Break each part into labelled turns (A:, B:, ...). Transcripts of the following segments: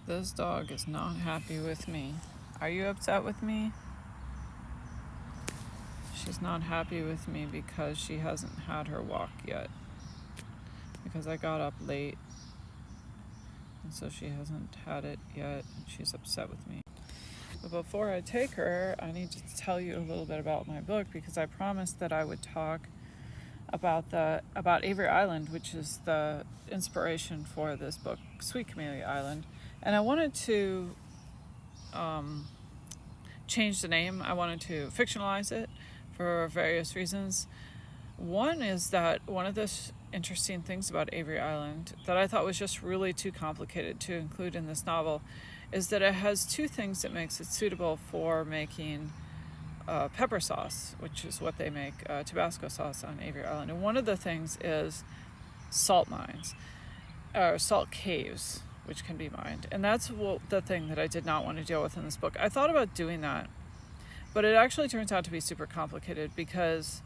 A: This dog is not happy with me. Are you upset with me? She's not happy with me because she hasn't had her walk yet. Because I got up late. And so she hasn't had it yet. And she's upset with me. But before I take her, I need to tell you a little bit about my book because I promised that I would talk about Avery Island, which is the inspiration for this book, Sweet Camellia Island. And I wanted to change the name. I wanted to fictionalize it for various reasons. One is that one of the interesting things about Avery Island that I thought was just really too complicated to include in this novel is that it has two things that makes it suitable for making pepper sauce, which is what they make Tabasco sauce on Avery Island. And one of the things is salt mines, or salt caves, which can be mined. And that's the thing that I did not want to deal with in this book. I thought about doing that, but it actually turns out to be super complicated because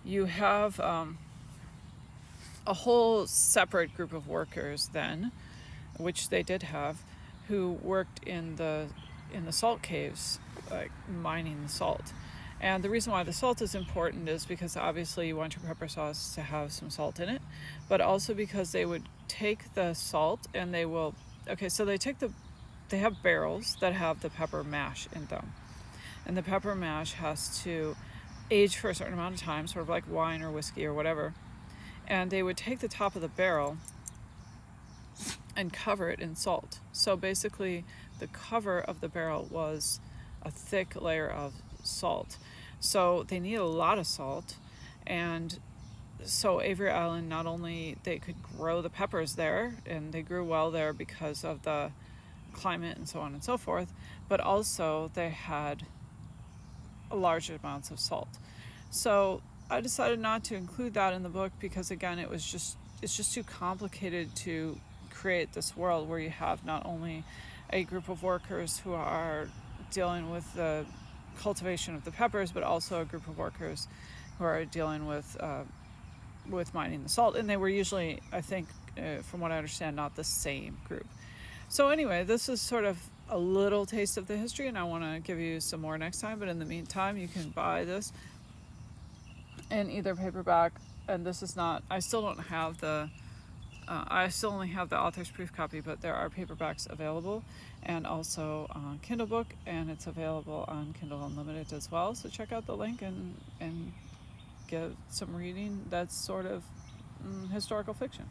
A: you have a whole separate group of workers then, which they did have, who worked in the salt caves, like mining the salt. And the reason why the salt is important is because obviously you want your pepper sauce to have some salt in it, but also because they would take the salt and they have barrels that have the pepper mash in them. And the pepper mash has to age for a certain amount of time, sort of like wine or whiskey or whatever. And they would take the top of the barrel and cover it in salt. So basically, the cover of the barrel was a thick layer of salt. So they need a lot of salt. And so Avery Island, not only they could grow the peppers there, and they grew well there because of the climate and so on and so forth, but also they had large amounts of salt. So I decided not to include that in the book because, again, it's just too complicated to create this world where you have not only a group of workers who are dealing with the cultivation of the peppers, but also a group of workers who are dealing with mining the salt. And they were usually, I think, from what I understand, not the same group. So anyway, this is sort of a little taste of the history, and I want to give you some more next time. But in the meantime, you can buy this in either paperback, and this is not, I still don't have I still only have the author's proof copy, but there are paperbacks available, and also on Kindle book, and it's available on Kindle Unlimited as well. So check out the link and get some reading that's sort of historical fiction.